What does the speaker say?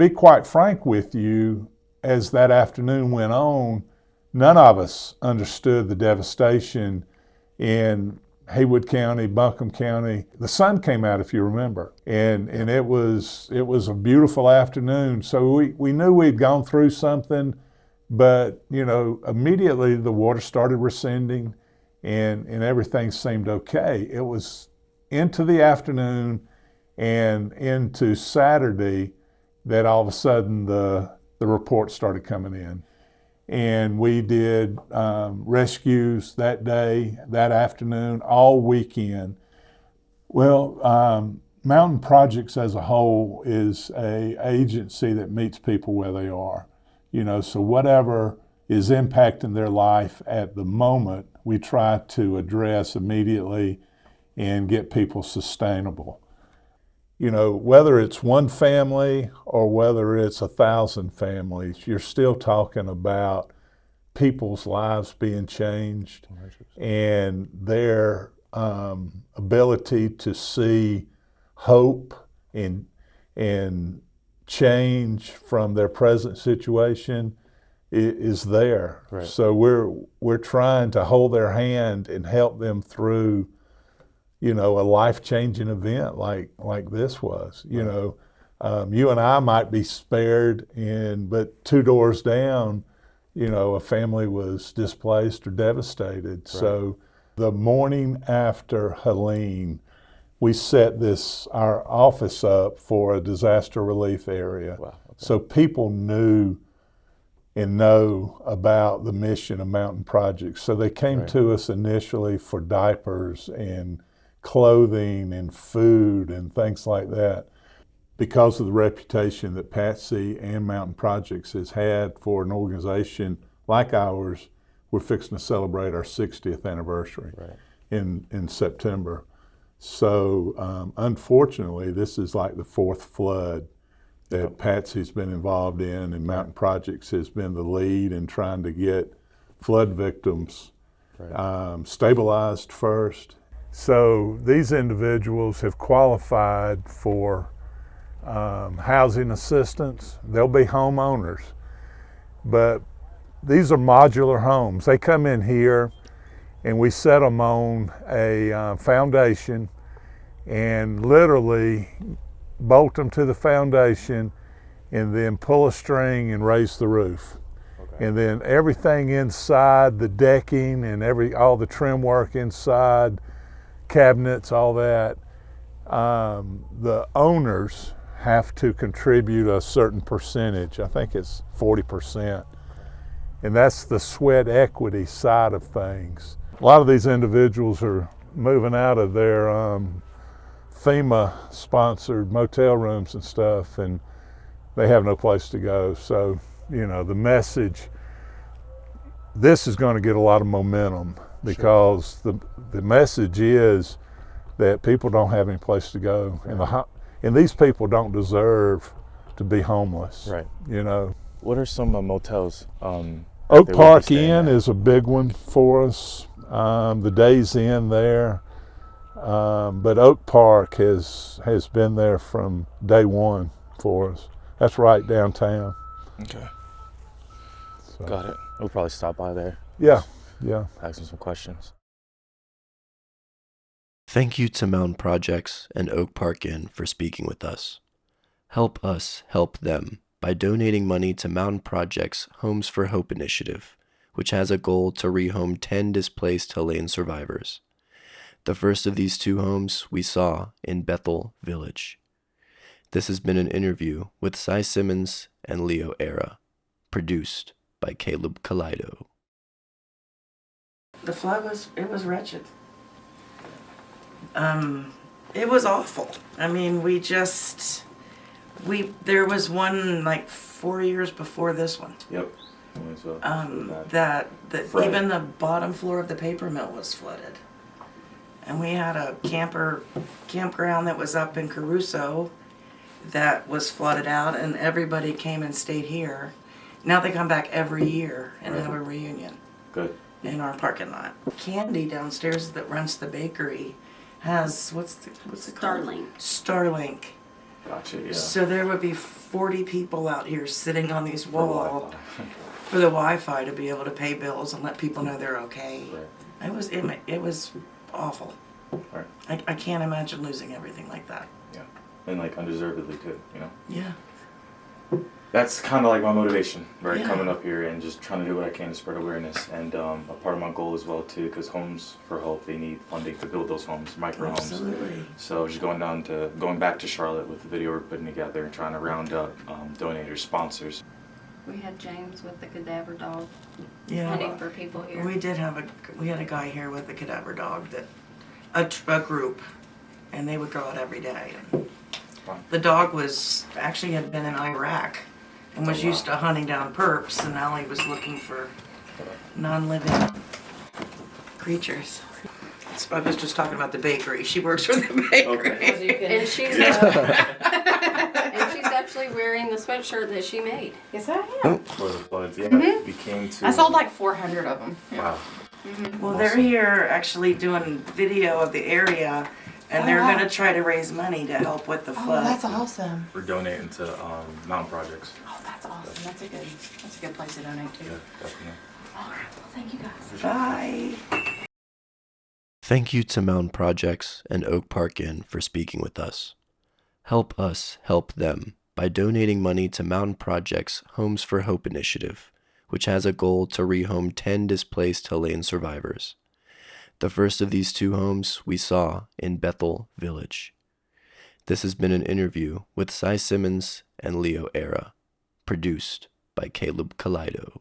be quite frank with you, as that afternoon went on, none of us understood the devastation in Haywood County, Buncombe County. The sun came out, if you remember, and it was a beautiful afternoon. So we knew we'd gone through something, but immediately the water started receding, and everything seemed okay. It was into the afternoon and into Saturday that all of a sudden the reports started coming in. And we did rescues that day, that afternoon, all weekend. Well, Mountain Projects as a whole is an agency that meets people where they are. So whatever is impacting their life at the moment, we try to address immediately and get people sustainable. Whether it's one family or whether it's 1,000 families, you're still talking about people's lives being changed and their ability to see hope and change from their present situation is there. Right. So we're trying to hold their hand and help them through a life-changing event like this was. You and I might be spared, but 2 doors down, a family was displaced or devastated. Right. So the morning after Helene, we set our office up for a disaster relief area. Wow. Okay. So people knew and know about the mission of Mountain Projects. So they came to us initially for diapers and clothing and food and things like that. Because of the reputation that Patsy and Mountain Projects has had for an organization like ours, we're fixing to celebrate our 60th anniversary in September. So unfortunately, this is like the 4th flood that Patsy's been involved in, and Mountain Projects has been the lead in trying to get flood victims stabilized first. So these individuals have qualified for housing assistance. They'll be homeowners, but these are modular homes. They come in here and we set them on a foundation and literally bolt them to the foundation and then pull a string and raise the roof. Okay. And then everything inside, the decking and all the trim work inside, cabinets, all that, the owners have to contribute a certain percentage. I think it's 40%. And that's the sweat equity side of things. A lot of these individuals are moving out of their FEMA-sponsored motel rooms and stuff, and they have no place to go. So, the message, this is going to get a lot of momentum because the message is that people don't have any place to go. And these people don't deserve to be homeless. Right. What are some motels? Oak Park Inn is a big one for us. The Days Inn there. But Oak Park has been there from day one for us. That's right downtown. Okay. So. Got it. We'll probably stop by there. Yeah. Ask them some questions. Thank you to Mountain Projects and Oak Park Inn for speaking with us. Help us help them by donating money to Mountain Projects' Homes for Hope initiative, which has a goal to rehome 10 displaced Helene survivors. The first of these 2 homes we saw in Bethel Village. This has been an interview with Cy Simmons and Leo Era, produced by Caleb.Kaleido. The flood was wretched. It was awful. I mean, there was one like 4 years before this one. Yep. That even the bottom floor of the paper mill was flooded. And we had a campground that was up in Caruso that was flooded out, and everybody came and stayed here. Now they come back every year and have a reunion. Good. In our parking lot. Candy downstairs that runs the bakery has what's it called? Starlink. Starlink Gotcha, yeah. So there would be 40 people out here sitting on these walls Wi-Fi. for the Wi-Fi to be able to pay bills and let people know they're okay. Right. It was awful. Right. I can't imagine losing everything like that. Yeah. And like undeservedly too, you know? Yeah. That's kind of like my motivation, right? Yeah. Coming up here and just trying to do what I can to spread awareness. And a part of my goal as well too, because Homes for Hope, they need funding to build those homes, micro homes. Absolutely. So just going back to Charlotte with the video we're putting together and trying to round up donators, sponsors. We had James with the cadaver dog Yeah. hunting for people here. We had a guy here with a cadaver dog a group, and they would go out every day. Wow. The dog actually had been in Iraq and was used to hunting down perps, and now he was looking for non-living creatures. So I was just talking about the bakery. She works for the bakery. Okay. And she's actually wearing the sweatshirt that she made. Yes, I am. For the floods, yeah. We came to. I sold like 400 of them. Wow. Well, they're here actually doing video of the area, and they're wow. going to try to raise money to help with the Oh, flood. that's awesome. We're donating to mountain projects. Oh, that's awesome. That's a good place to donate to. Yeah, definitely. All right. Well, thank you guys. Bye. Thank you to Mountain Projects and Oak Park Inn for speaking with us. Help us help them by donating money to Mountain Projects' Homes for Hope initiative, which has a goal to rehome 10 displaced Helene survivors. The first of these 2 homes we saw in Bethel Village. This has been an interview with Simmons and Leo Era, produced by Caleb.Kaleido.